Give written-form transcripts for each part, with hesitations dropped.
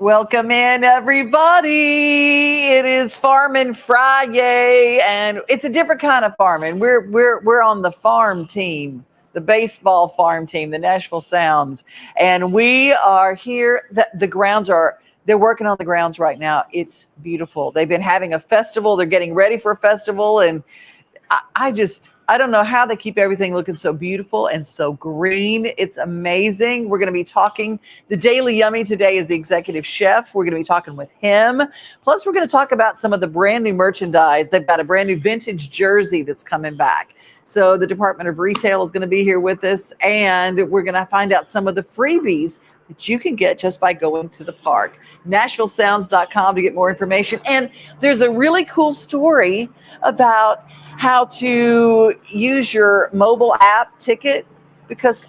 Welcome in, everybody. It is Farmin FriYAY, and it's a different kind of farming. We're on the farm team, the baseball farm team, the Nashville Sounds, and we are here. The grounds are. They're working on the grounds right now. It's beautiful. They've been having a festival. They're getting ready for a festival, and I don't know how they keep everything looking so beautiful and so green. It's amazing. We're going to be talking. The Daily Yummy today is the executive chef. We're going to be talking with him. Plus, we're going to talk about some of the brand new merchandise. They've got a brand new vintage jersey that's coming back. So the Department of Retail is going to be here with us, and we're going to find out some of the freebies that you can get just by going to the park. NashvilleSounds.com to get more information. And there's a really cool story about how to use your mobile app ticket, because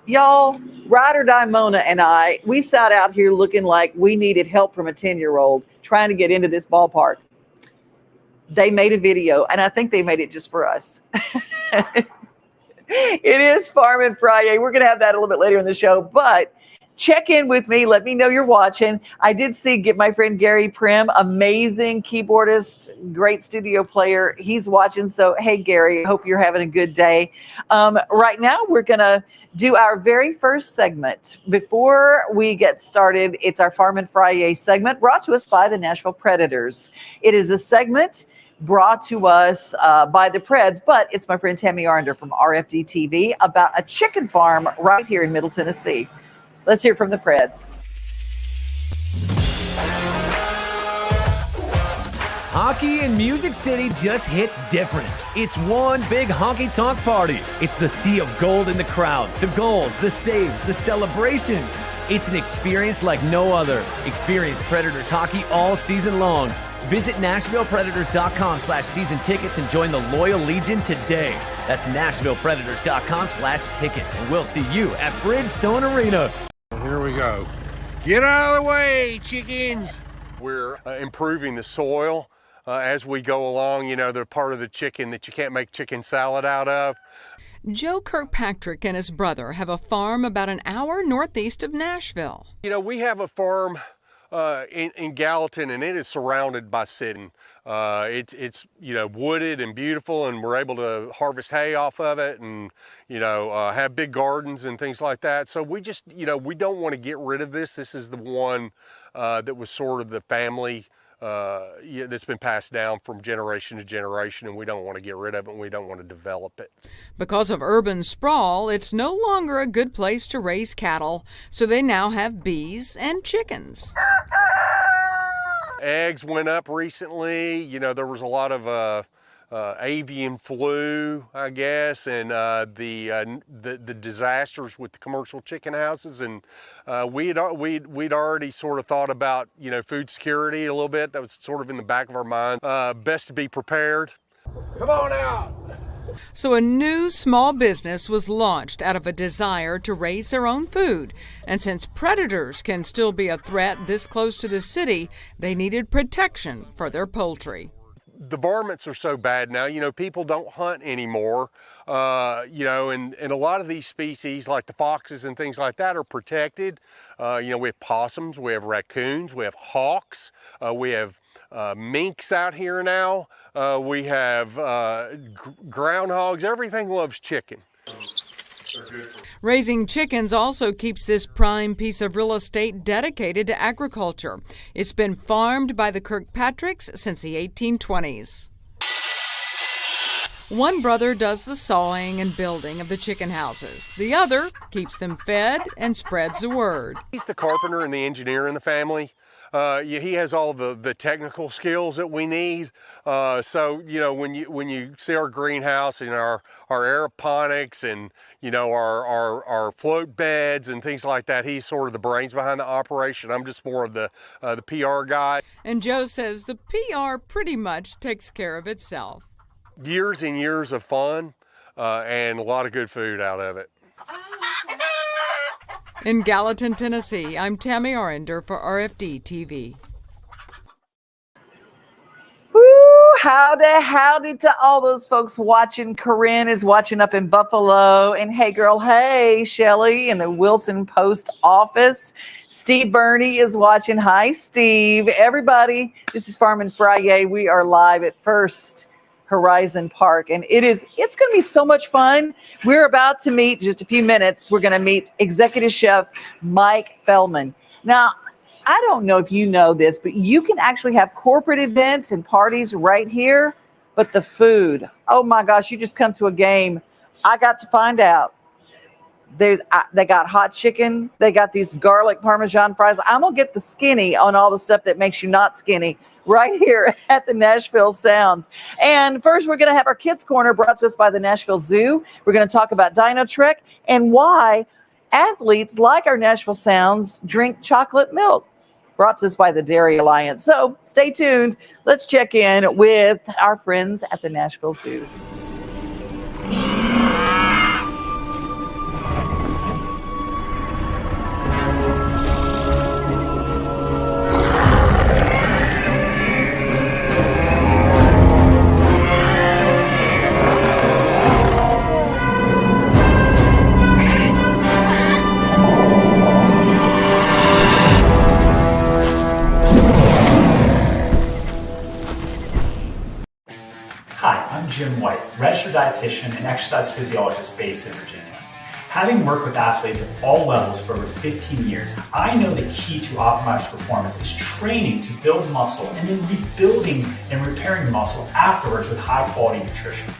y'all, Ride or Die Mona and I, we sat out here looking like we needed help from a 10-year-old trying to get into this ballpark. They made a video, and I think they made it just for us. It is Farmin FriYAY. We're going to have that a little bit later in the show, but check in with me. Let me know you're watching. I did get my friend Gary Prim, amazing keyboardist, great studio player. He's watching. So, hey, Gary, hope you're having a good day. Right now, we're going to do our very first segment. Before we get started, it's our Farmin FriYAY segment brought to us by the Nashville Predators. It is a segment brought to us by the Preds, but it's my friend Tammy Arnder from RFD TV about a chicken farm right here in Middle Tennessee. Let's hear from the Preds. Hockey in Music City just hits different. It's one big honky-tonk party. It's the sea of gold in the crowd, the goals, the saves, the celebrations. It's an experience like no other. Experience Predators hockey all season long. Visit NashvillePredators.com/season tickets and join the Loyal Legion today. That's NashvillePredators.com/tickets. And we'll see you at Bridgestone Arena. Here we go. Get out of the way, chickens. We're improving the soil as we go along. You know, they're part of the chicken that you can't make chicken salad out of. Joe Kirkpatrick and his brother have a farm about an hour northeast of Nashville. You know, we have a farm in Gallatin, and it is surrounded by city. It's you know, wooded and beautiful, and we're able to harvest hay off of it, and you know, have big gardens and things like that. So we just, you know, we don't want to get rid of this. This is the one that was sort of the family that's been passed down from generation to generation, and we don't want to get rid of it, and we don't want to develop it. Because of urban sprawl, it's no longer a good place to raise cattle, so they now have bees and chickens. Eggs went up recently. You know, there was a lot of avian flu, I guess, and the disasters with the commercial chicken houses, and we'd already sort of thought about, you know, food security a little bit. That was sort of in the back of our mind. Best to be prepared. Come on out. So a new small business was launched out of a desire to raise their own food. And since predators can still be a threat this close to the city, they needed protection for their poultry. The varmints are so bad now, you know, people don't hunt anymore, you know, and a lot of these species, like the foxes and things like that, are protected. You know, we have possums, we have raccoons, we have hawks, we have minks out here now, we have groundhogs. Everything loves chicken. Raising chickens also keeps this prime piece of real estate dedicated to agriculture. It's been farmed by the Kirkpatricks since the 1820s. One brother does the sawing and building of the chicken houses. The other keeps them fed and spreads the word. He's the carpenter and the engineer in the family. He has all the technical skills that we need. So, you know, when you see our greenhouse and our aeroponics and, you know, our float beds and things like that, he's sort of the brains behind the operation. I'm just more of the PR guy. And Joe says the PR pretty much takes care of itself. Years and years of fun and a lot of good food out of it. In Gallatin, Tennessee, I'm Tammy Arender for RFD TV. Woo! Howdy to all those folks watching. Corinne is watching up in Buffalo. And hey, girl, hey, Shelly in the Wilson Post office. Steve Burney is watching. Hi, Steve. Everybody, this is Farmin FriYAY. We are live at First Horizon Park, and it's going to be so much fun. We're about to meet, just a few minutes, we're going to meet Executive Chef Mike Feldman. Now, I don't know if you know this, but you can actually have corporate events and parties right here. But the food, oh my gosh, you just come to a game. I got to find out. They got hot chicken. They got these garlic Parmesan fries. I'm going to get the skinny on all the stuff that makes you not skinny right here at the Nashville Sounds. And first, we're going to have our Kids Corner brought to us by the Nashville Zoo. We're going to talk about Dino Trek and why athletes like our Nashville Sounds drink chocolate milk. Brought to us by the Dairy Alliance. So stay tuned. Let's check in with our friends at the Nashville Zoo. Jim White, registered dietitian and exercise physiologist based in Virginia. Having worked with athletes at all levels for over 15 years, I know the key to optimized performance is training to build muscle and then rebuilding and repairing muscle afterwards with high quality nutrition.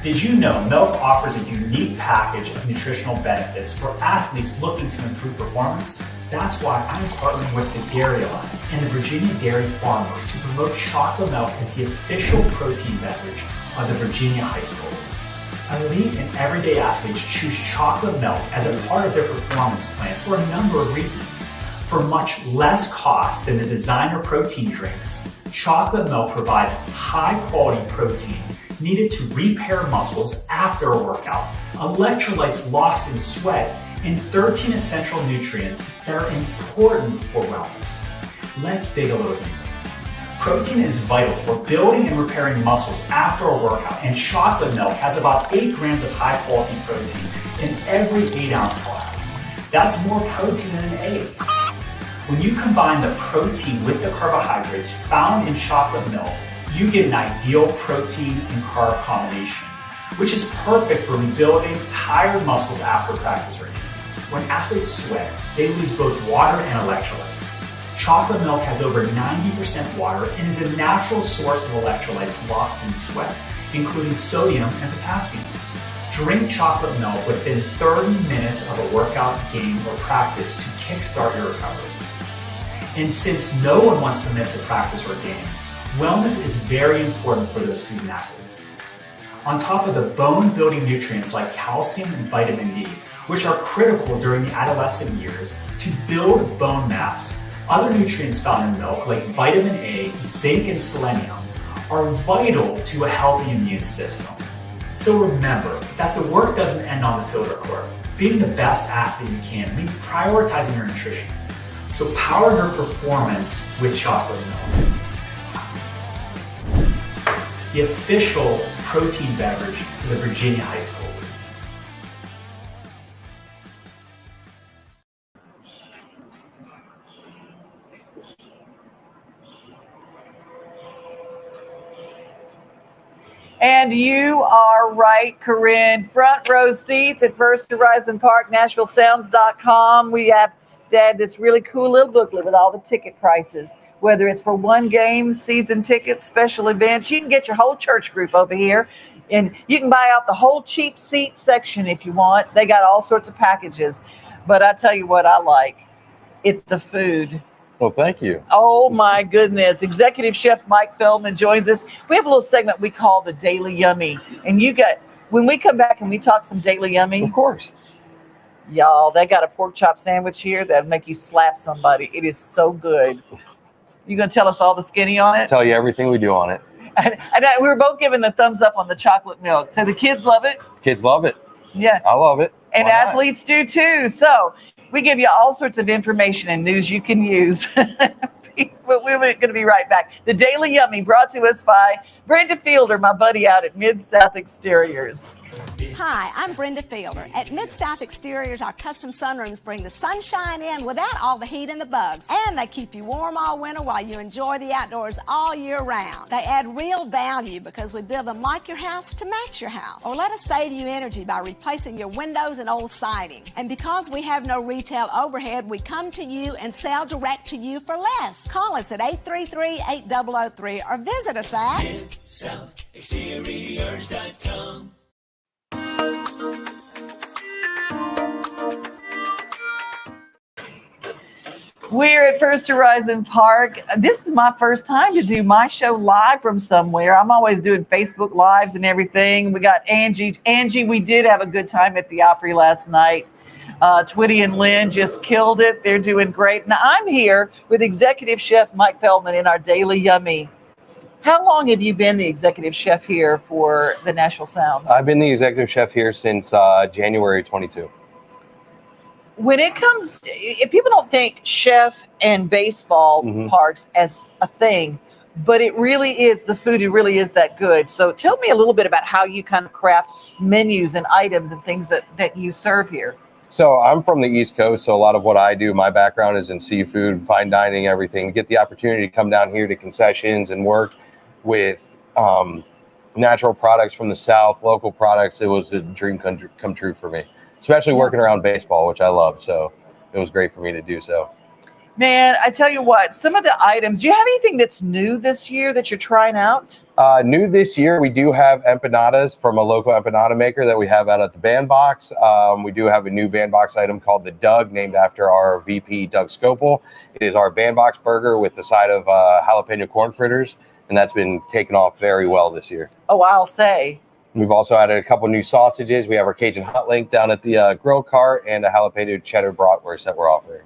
Did you know milk offers a unique package of nutritional benefits for athletes looking to improve performance? That's why I'm partnering with the Dairy Alliance and the Virginia Dairy Farmers to promote chocolate milk as the official protein beverage of the Virginia High School. Elite and everyday athletes choose chocolate milk as a part of their performance plan for a number of reasons. For much less cost than the designer protein drinks, chocolate milk provides high-quality protein needed to repair muscles after a workout, electrolytes lost in sweat, and 13 essential nutrients that are important for wellness. Let's dig a little deeper. Protein is vital for building and repairing muscles after a workout, and chocolate milk has about 8 grams of high-quality protein in every 8-ounce glass. That's more protein than an egg. When you combine the protein with the carbohydrates found in chocolate milk, you get an ideal protein and carb combination, which is perfect for rebuilding tired muscles after practice or games. When athletes sweat, they lose both water and electrolytes. Chocolate milk has over 90% water and is a natural source of electrolytes lost in sweat, including sodium and potassium. Drink chocolate milk within 30 minutes of a workout, game, or practice to kickstart your recovery. And since no one wants to miss a practice or game, wellness is very important for those student athletes. On top of the bone-building nutrients like calcium and vitamin D, which are critical during the adolescent years to build bone mass, other nutrients found in milk, like vitamin A, zinc, and selenium, are vital to a healthy immune system. So remember that the work doesn't end on the field or court. Being the best athlete you can means prioritizing your nutrition. So power your performance with chocolate milk. The official protein beverage for the Virginia High School. And you are right, Corinne. Front row seats at First Horizon Park, NashvilleSounds.com. They have this really cool little booklet with all the ticket prices, whether it's for one game, season tickets, special events. You can get your whole church group over here, and you can buy out the whole cheap seat section if you want. They got all sorts of packages. But I tell you what I like. It's the food. Well, thank you. Oh, my goodness. Executive Chef Mike Feldman joins us. We have a little segment we call the Daily Yummy. And when we come back and we talk some Daily Yummy. Of course. Y'all, they got a pork chop sandwich here that'll make you slap somebody. It is so good. You going to tell us all the skinny on it? Tell you everything we do on it. And we were both giving the thumbs up on the chocolate milk. So the kids love it. Kids love it. Yeah. I love it. And athletes do too. So we give you all sorts of information and news you can use. But we're going to be right back. The Daily Yummy brought to us by Brenda Fielder, my buddy out at Mid-South Exteriors. Hi, I'm Brenda Fielder. At Mid-South Exteriors, our custom sunrooms bring the sunshine in without all the heat and the bugs. And they keep you warm all winter while you enjoy the outdoors all year round. They add real value because we build them like your house to match your house. Or let us save you energy by replacing your windows and old siding. And because we have no retail overhead, we come to you and sell direct to you for less. Call us at 833-8003 or visit us at MidSouthExteriors.com. We're at First Horizon Park. This is my first time to do my show live from somewhere. I'm always doing Facebook Lives and everything. We got Angie. Angie, we did have a good time at the Opry last night. Twitty and Lynn just killed it. They're doing great. Now, I'm here with Executive Chef Mike Feldman in our Daily Yummy. How long have you been the executive chef here for the Nashville Sounds? I've been the executive chef here since January 22. When it comes to, if people don't think chef and baseball parks as a thing, but it really is, the food, it really is that good. So tell me a little bit about how you kind of craft menus and items and things that you serve here. So I'm from the East Coast, so a lot of what I do, my background is in seafood, fine dining, everything. Get the opportunity to come down here to concessions and work with natural products from the South, local products. It was a dream come true for me, especially working around baseball, which I love. So it was great for me to do so. Man, I tell you what, some of the items, do you have anything that's new this year that you're trying out? New this year, we do have empanadas from a local empanada maker that we have out at the Bandbox. We do have a new Bandbox item called the Doug, named after our VP, Doug Scopel. It is our Bandbox burger with a side of jalapeno corn fritters, and that's been taken off very well this year. Oh, I'll say. We've also added a couple new sausages. We have our Cajun Hot Link down at the grill cart and a jalapeno cheddar bratwurst that we're offering.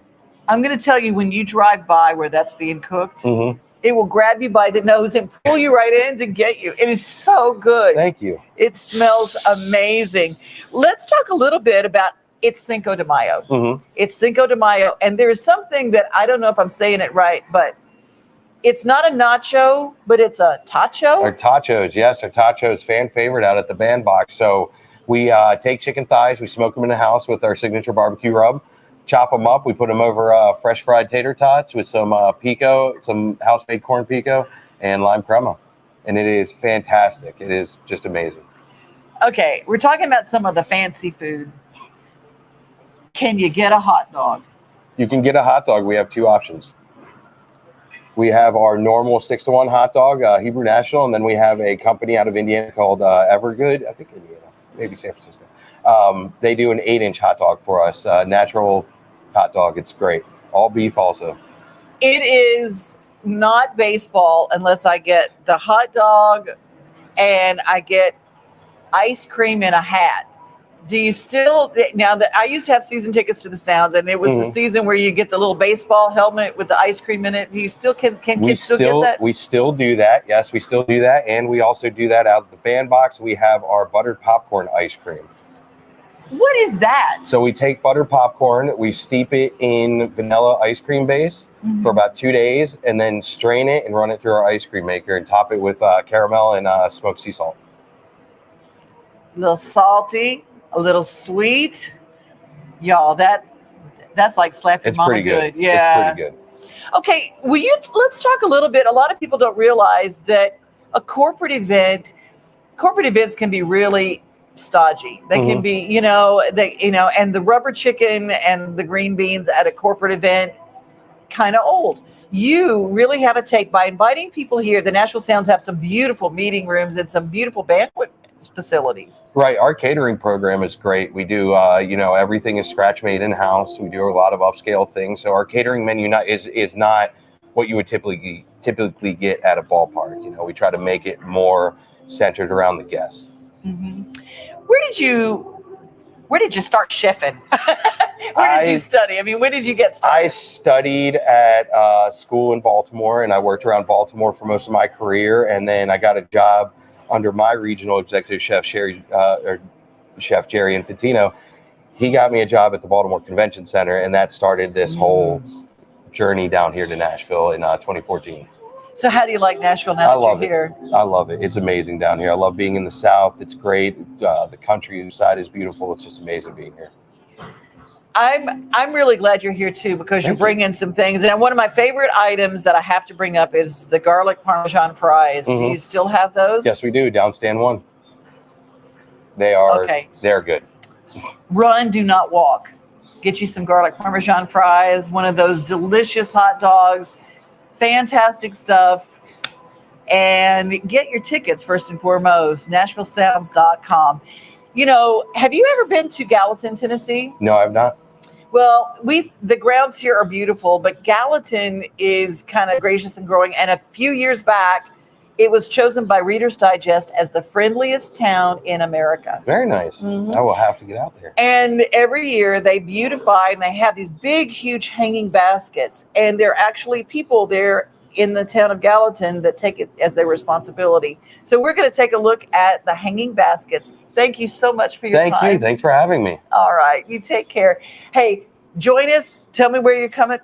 I'm going to tell you, when you drive by where that's being cooked, it will grab you by the nose and pull you right in to get you. It is so good. Thank you. It smells amazing. Let's talk a little bit about it's Cinco de Mayo. It's Cinco de Mayo, and there is something that I don't know if I'm saying it right, but it's not a nacho, but it's a tacho. Our tachos, yes, our tachos, fan favorite out at the Bandbox. So we take chicken thighs, we smoke them in the house with our signature barbecue rub, chop them up, we put them over fresh fried tater tots with some pico, some house-made corn pico, and lime crema. And it is fantastic. It is just amazing. Okay, we're talking about some of the fancy food. Can you get a hot dog? You can get a hot dog. We have two options. We have our normal 6-to-1 hot dog, Hebrew National, and then we have a company out of Indiana called Evergood, I think Indiana, maybe San Francisco. They do an 8-inch hot dog for us, natural hot dog. It's great. All beef also. It is not baseball unless I get the hot dog and I get ice cream in a hat. Do you still, now that I used to have season tickets to the Sounds, and it was the season where you get the little baseball helmet with the ice cream in it. Do you still, can kids still get that? We still do that. Yes, we still do that. And we also do that out of the Bandbox. We have our buttered popcorn ice cream. What is that? So we take buttered popcorn, we steep it in vanilla ice cream base for about 2 days, and then strain it and run it through our ice cream maker and top it with caramel and smoked sea salt. A little salty, a little sweet. Y'all, that's like slapping mama pretty good. Yeah. It's pretty good. Okay, let's talk a little bit. A lot of people don't realize that a corporate events can be really stodgy. They can be, and the rubber chicken and the green beans at a corporate event, kind of old. You really have a take by inviting people here. The Nashville Sounds have some beautiful meeting rooms and some beautiful banquet facilities. Right. Our catering program is great. We do, everything is scratch made in house. We do a lot of upscale things. So our catering menu is not what you would typically get at a ballpark. We try to make it more centered around the guest. Where did you start chefing? Where did you study? I mean, when did you get started? I studied at school in Baltimore, and I worked around Baltimore for most of my career. And then I got a job under my regional executive chef, Chef Jerry Infantino. He got me a job at the Baltimore Convention Center, and that started this whole journey down here to Nashville in 2014. So how do you like Nashville now that you're here? I love it. It's amazing down here. I love being in the South. It's great. The countryside is beautiful. It's just amazing being here. I'm really glad you're here too, because you're bringing some things. And one of my favorite items that I have to bring up is the garlic Parmesan fries. Do you still have those? Yes, we do. Down stand 1. They are. Okay. They're good. Run, do not walk. Get you some garlic Parmesan fries. One of those delicious hot dogs. Fantastic stuff. And get your tickets first and foremost. NashvilleSounds.com. You know, have you ever been to Gallatin, Tennessee? No, I've not. Well, the grounds here are beautiful, but Gallatin is kind of gracious and growing. And a few years back, it was chosen by Reader's Digest as the friendliest town in America. Very nice. I will have to get out there. And every year they beautify, and they have these big, huge hanging baskets. And there are actually people there in the town of Gallatin that take it as their responsibility. So we're going to take a look at the hanging baskets. Thank you so much for your time. Thank you. Thanks for having me. All right. You take care. Hey, join us. Tell me where you're calling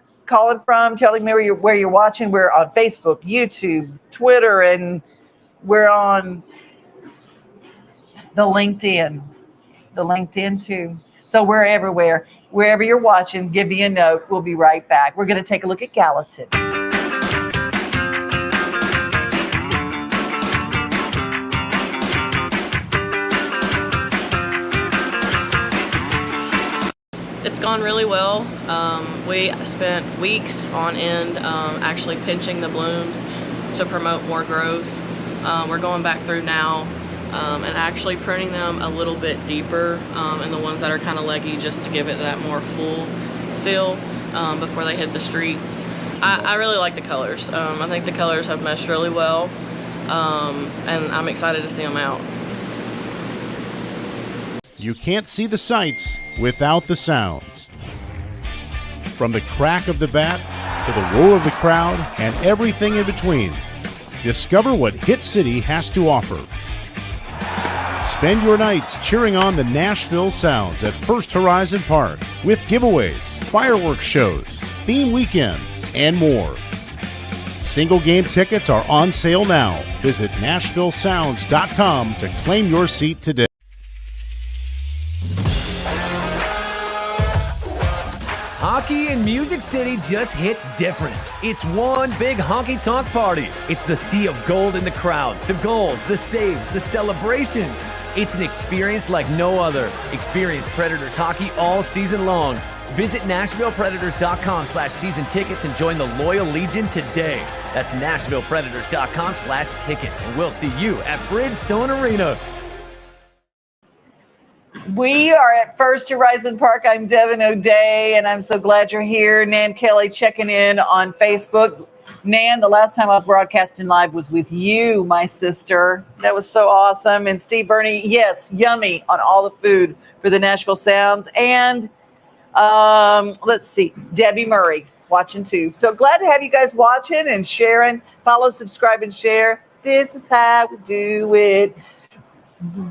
from. Tell me where you're watching. We're on Facebook, YouTube, Twitter, and we're on the LinkedIn too. So we're everywhere. Wherever you're watching, give me a note. We'll be right back. We're going to take a look at Gallatin. It's gone really well. We spent weeks on end actually pinching the blooms to promote more growth. We're going back through now and actually pruning them a little bit deeper and the ones that are kind of leggy, just to give it that more full feel before they hit the streets. I really like the colors. I think the colors have meshed really well, and I'm excited to see them out. You can't see the sights without the sounds. From the crack of the bat to the roar of the crowd and everything in between, discover what Hit City has to offer. Spend your nights cheering on the Nashville Sounds at First Horizon Park with giveaways, fireworks shows, theme weekends, and more. Single game tickets are on sale now. Visit NashvilleSounds.com to claim your seat today. Hockey in Music City just hits different. It's one big honky-tonk party. It's the sea of gold in the crowd, the goals, the saves, the celebrations. It's an experience like no other. Experience Predators hockey all season long. Visit NashvillePredators.com/season tickets and join the Loyal Legion today. That's NashvillePredators.com/tickets, and we'll see you at Bridgestone Arena. We are at First Horizon Park. I'm Devin O'Day, and I'm so glad you're here. Nan Kelly checking in on Facebook. Nan, the last time I was broadcasting live was with you, my sister. That was so awesome. And Steve Burney, yes, yummy on all the food for the Nashville Sounds. And let's see, Debbie Murray watching too. So glad to have you guys watching and sharing. Follow, subscribe, and share. This is how we do it.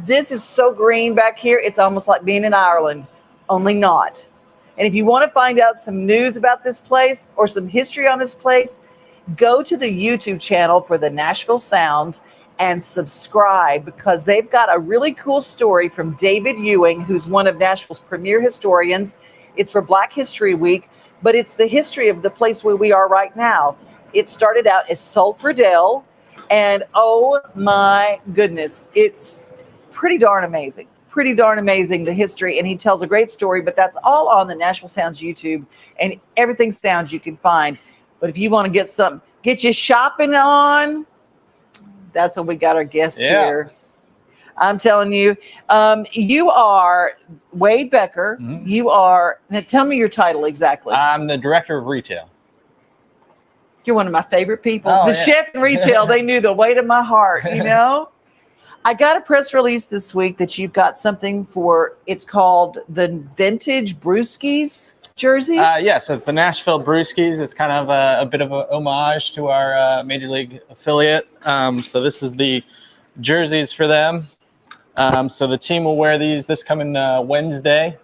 This is so green back here. It's almost like being in Ireland, only not. And if you want to find out some news about this place or some history on this place, go to the YouTube channel for the Nashville Sounds and subscribe, because they've got a really cool story from David Ewing, who's one of Nashville's premier historians. It's for Black History Week, but it's the history of the place where we are right now. It started out as Sulphur Dell, and oh my goodness, it's pretty darn amazing, the history. And he tells a great story, but that's all on the Nashville Sounds YouTube, and everything sounds you can find. But if you want to get your shopping on, that's what we got our guest here. I'm telling you, you are Wade Becker. Mm-hmm. You are, now tell me your title exactly. I'm the director of retail. You're one of my favorite people. Chef in retail, they knew the weight of my heart, you know? I got a press release this week that you've got something for, it's called the Vintage Brewskis jerseys. So it's the Nashville Brewskis. It's kind of a bit of a homage to our Major League affiliate. So this is the jerseys for them. So the team will wear these this coming Wednesday.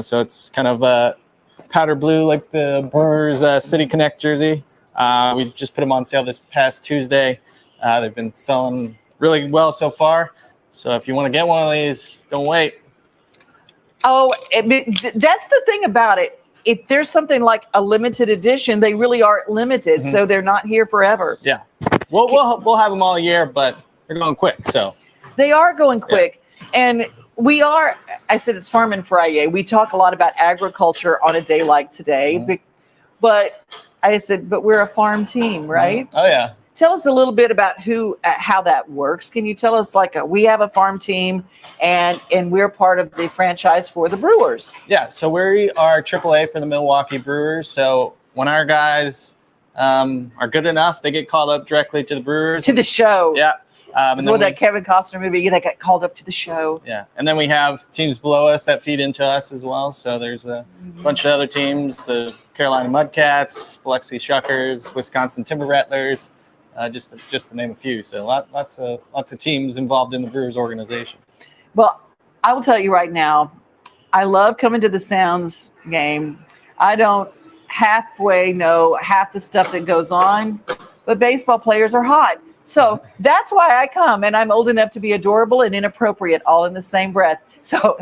So it's kind of powder blue, like the Brewers City Connect jersey. We just put them on sale this past Tuesday. They've been selling really well so far. So if you want to get one of these, don't wait. Oh, that's the thing about it. If there's something like a limited edition, they really are limited, so they're not here forever. Yeah, we'll have them all year, but they're going quick. So they are going quick, and we are. I said it's Farmin FriYAY. We talk a lot about agriculture on a day like today, but I said, but we're a farm team, right? Oh yeah. Tell us a little bit about how that works. Can you tell us, we have a farm team and we're part of the franchise for the Brewers? Yeah, so we are AAA for the Milwaukee Brewers. So when our guys are good enough, they get called up directly to the Brewers. To the show. Yeah. And then that Kevin Costner movie, they got called up to the show. Yeah, and then we have teams below us that feed into us as well. So there's a bunch of other teams, the Carolina Mudcats, Biloxi Shuckers, Wisconsin Timber Rattlers, just to name a few. So lots of teams involved in the Brewers organization. Well, I will tell you right now, I love coming to the Sounds game. I don't halfway know half the stuff that goes on, but baseball players are hot. So that's why I come, and I'm old enough to be adorable and inappropriate all in the same breath. So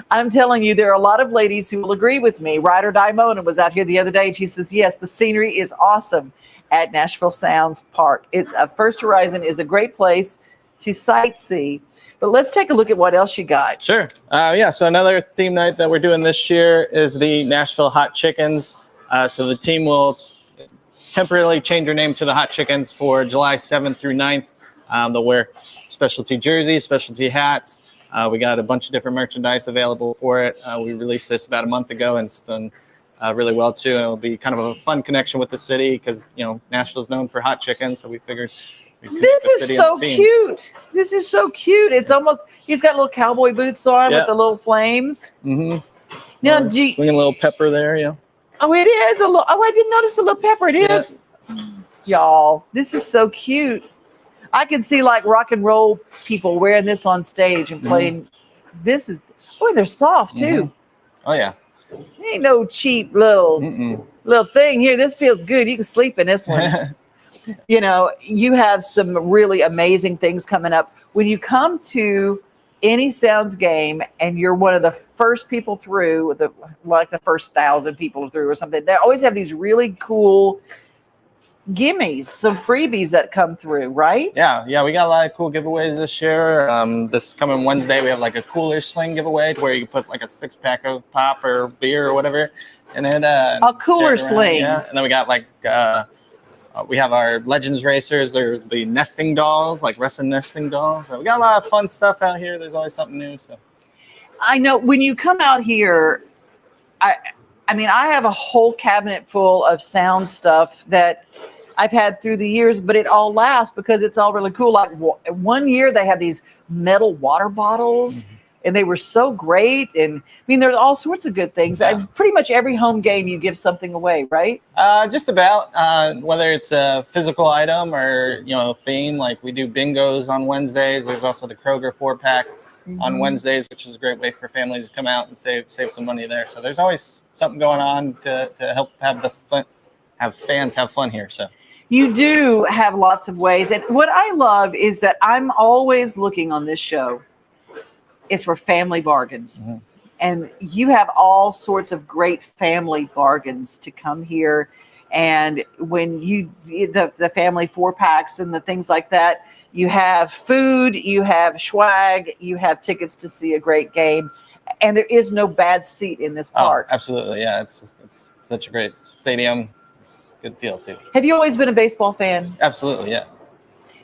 I'm telling you, there are a lot of ladies who will agree with me. Ride or Die Mona was out here the other day, and she says, yes, the scenery is awesome at Nashville Sounds Park. It's First Horizon is a great place to sightsee. But let's take a look at what else you got. Sure. Yeah, so another theme night that we're doing this year is the Nashville Hot Chickens. So the team will temporarily change their name to the Hot Chickens for July 7th through 9th. They'll wear specialty jerseys, specialty hats. We got a bunch of different merchandise available for it. We released this about a month ago, and it's done really well too. And it'll be kind of a fun connection with the city because, Nashville's known for hot chicken. So we figured this is so cute. This is so cute. It's almost, he's got little cowboy boots on with the little flames. Mm-hmm. Now, swinging a little pepper there, yeah. Oh, it is a little. Oh, I didn't notice the little pepper. It is. Y'all, this is so cute. I can see rock and roll people wearing this on stage and playing. This is, they're soft too. Oh yeah. Ain't no cheap little thing here. This feels good. You can sleep in this one. You have some really amazing things coming up. When you come to any Sounds game and you're one of the first people through, the first 1,000 people through or something, they always have these really cool gimmies, some freebies that come through, right? Yeah, we got a lot of cool giveaways this year. This coming Wednesday, we have a cooler sling giveaway where you can put a 6-pack of pop or beer or whatever, and then a cooler sling. Yeah, and then we got we have our Legends Racers. They're the nesting dolls, wrestling nesting dolls. So we got a lot of fun stuff out here. There's always something new. So I know when you come out here, I have a whole cabinet full of sound stuff that I've had through the years, but it all lasts because it's all really cool. One year they had these metal water bottles. And they were so great. And there's all sorts of good things. Pretty much every home game you give something away, right? Just about, whether it's a physical item or, theme. We do bingos on Wednesdays. There's also the Kroger 4-pack on Wednesdays, which is a great way for families to come out and save some money there. So there's always something going on to help have fans have fun here. So you do have lots of ways. And what I love is that I'm always looking on this show is for family bargains. And you have all sorts of great family bargains to come here. And when the family 4-packs and the things like that, you have food, you have swag, you have tickets to see a great game. And there is no bad seat in this park. Oh, absolutely. Yeah. It's such a great stadium. It's a good feel too. Have you always been a baseball fan? Absolutely. Yeah.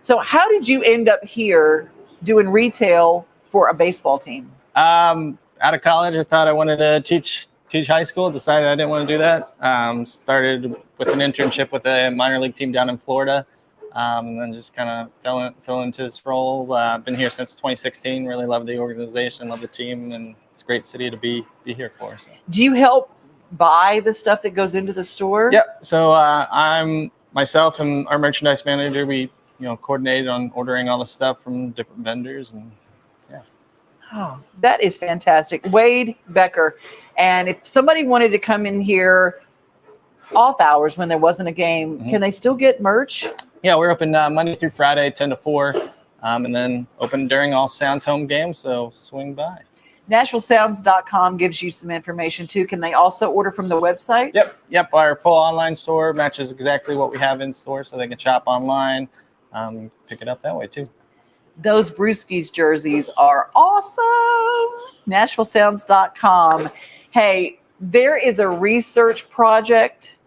So how did you end up here doing retail for a baseball team? Out of college, I thought I wanted to teach high school. Decided I didn't want to do that. Started with an internship with a minor league team down in Florida, and then just kind of fell into this role. I've been here since 2016. Really love the organization, love the team, and it's a great city to be here for. So. Do you help buy the stuff that goes into the store? Yep. So I'm myself and our merchandise manager. We coordinated on ordering all the stuff from different vendors and. Oh, that is fantastic. Wade Becker. And if somebody wanted to come in here off hours when there wasn't a game, can they still get merch? Yeah, we're open Monday through Friday, 10 to 4, and then open during all Sounds home games, so swing by. NashvilleSounds.com gives you some information too. Can they also order from the website? Yep. Our full online store matches exactly what we have in store, so they can shop online, pick it up that way too. Those Brewskis jerseys are awesome. NashvilleSounds.com. Hey, there is a research project,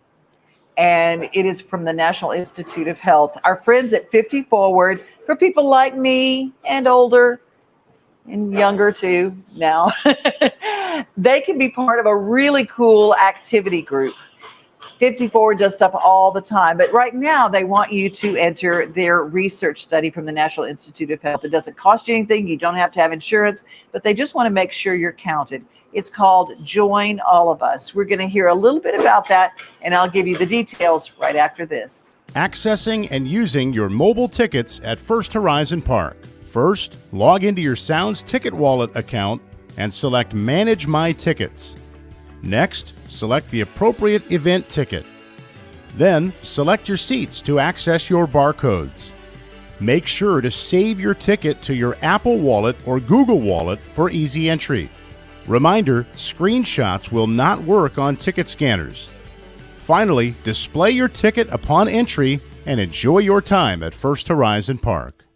and it is from the National Institute of Health. Our friends at 50 Forward, for people like me and older and younger too now, they can be part of a really cool activity group. 50 Forward does stuff all the time, but right now they want you to enter their research study from the National Institute of Health. It doesn't cost you anything. You don't have to have insurance, but they just want to make sure you're counted. It's called Join All of Us. We're going to hear a little bit about that, and I'll give you the details right after this. Accessing and using your mobile tickets at First Horizon Park. First, log into your Sounds Ticket Wallet account and select Manage My Tickets. Next, select the appropriate event ticket. Then, select your seats to access your barcodes. Make sure to save your ticket to your Apple Wallet or Google Wallet for easy entry. Reminder, screenshots will not work on ticket scanners. Finally, display your ticket upon entry and enjoy your time at First Horizon Park.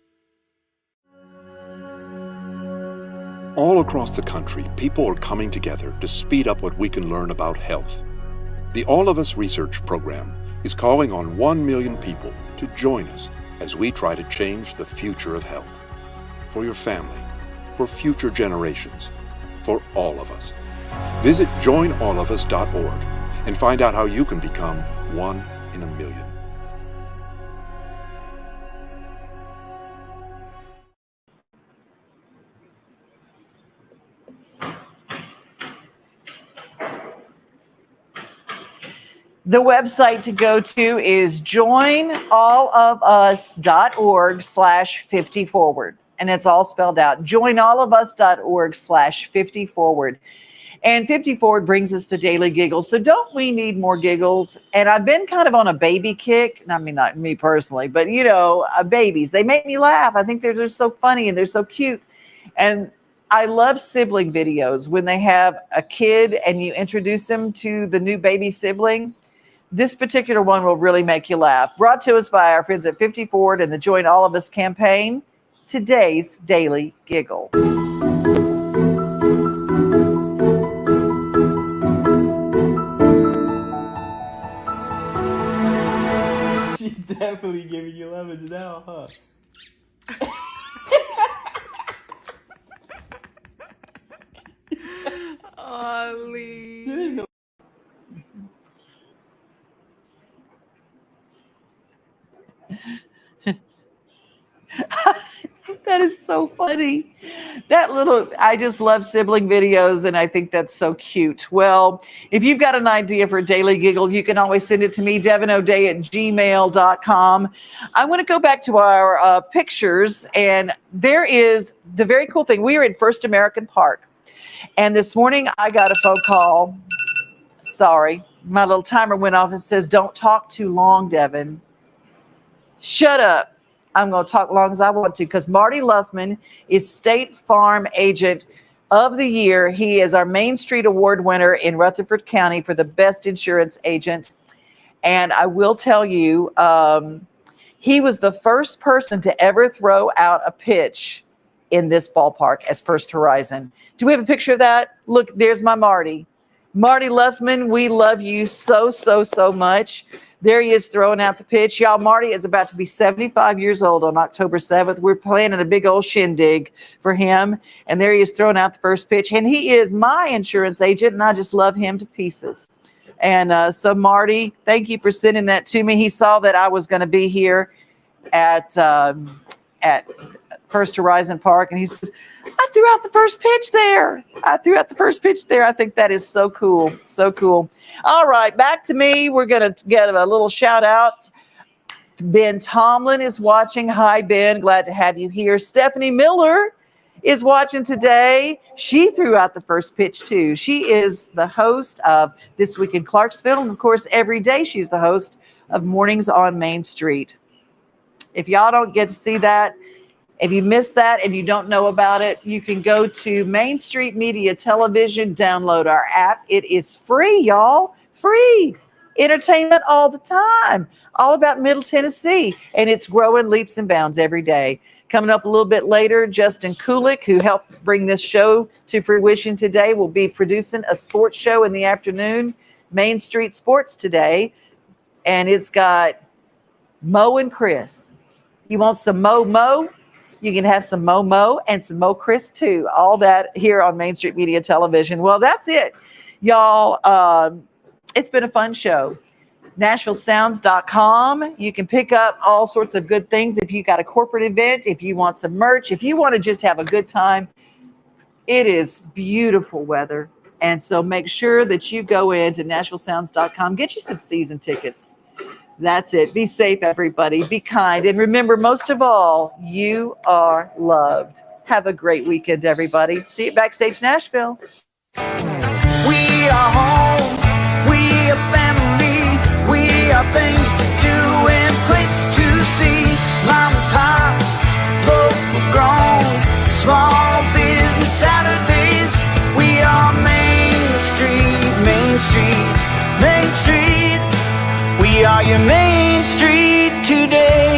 All across the country, people are coming together to speed up what we can learn about health. The All of Us Research Program is calling on 1 million people to join us as we try to change the future of health. For your family, for future generations, for all of us. Visit joinallofus.org and find out how you can become 1 in a million. The website to go to is joinallofus.org/50forward. And it's all spelled out. Joinallofus.org/50forward. And 50 Forward brings us the daily giggles. So don't we need more giggles? And I've been kind of on a baby kick. I mean, not me personally, but babies. They make me laugh. I think they're just so funny and they're so cute. And I love sibling videos when they have a kid and you introduce them to the new baby sibling. This particular one will really make you laugh. Brought to us by our friends at 50 Forward and the Join All of Us campaign. Today's daily giggle. She's definitely giving you lemons now, huh? Ollie. That is so funny. I just love sibling videos, and I think that's so cute. Well, if you've got an idea for a daily giggle, you can always send it to me, devinoday@gmail.com. I want to go back to our pictures, and there is the very cool thing. We are in First American Park, and this morning I got a phone call. Sorry, my little timer went off. It says, "Don't talk too long, Devin." Shut up. I'm going to talk long as I want to, because Marty Luffman is State Farm Agent of the Year. He is our Main Street Award winner in Rutherford County for the best insurance agent. And I will tell you, he was the first person to ever throw out a pitch in this ballpark as First Horizon. Do we have a picture of that? Look, there's my Marty. Marty Luffman, we love you so, so, so much. There he is throwing out the pitch. Y'all, Marty is about to be 75 years old on October 7th. We're planning a big old shindig for him. And there he is throwing out the first pitch. And he is my insurance agent, and I just love him to pieces. And so, Marty, thank you for sending that to me. He saw that I was going to be here at First Horizon Park, and he says, "I threw out the first pitch there. I think that is so cool. So cool. All right, back to me. We're going to get a little shout out. Ben Tomlin is watching. Hi, Ben. Glad to have you here. Stephanie Miller is watching today. She threw out the first pitch too. She is the host of This Week in Clarksville. And of course, every day she's the host of Mornings on Main Street. If y'all don't get to see that, if you missed that and you don't know about it, you can go to Main Street Media Television, download our app. It is free, y'all. Free. Entertainment all the time. All about Middle Tennessee. And it's growing leaps and bounds every day. Coming up a little bit later, Justin Kulik, who helped bring this show to fruition today, will be producing a sports show in the afternoon, Main Street Sports today. And it's got Mo and Chris. You want some Mo? You can have some Mo and some Mo Chris too. All that here on Main Street Media Television. Well, that's it, y'all. It's been a fun show. NashvilleSounds.com. You can pick up all sorts of good things if you got a corporate event, if you want some merch, if you want to just have a good time. It is beautiful weather. And so make sure that you go into NashvilleSounds.com. Get you some season tickets. That's it. Be safe, everybody. Be kind. And remember, most of all, you are loved. Have a great weekend, everybody. See you backstage Nashville. We are home. We are family. We are things to do and places to see. Mom and pops, local grown, small business Saturdays. We are Main Street, Main Street, Main Street. We are your Main Street today.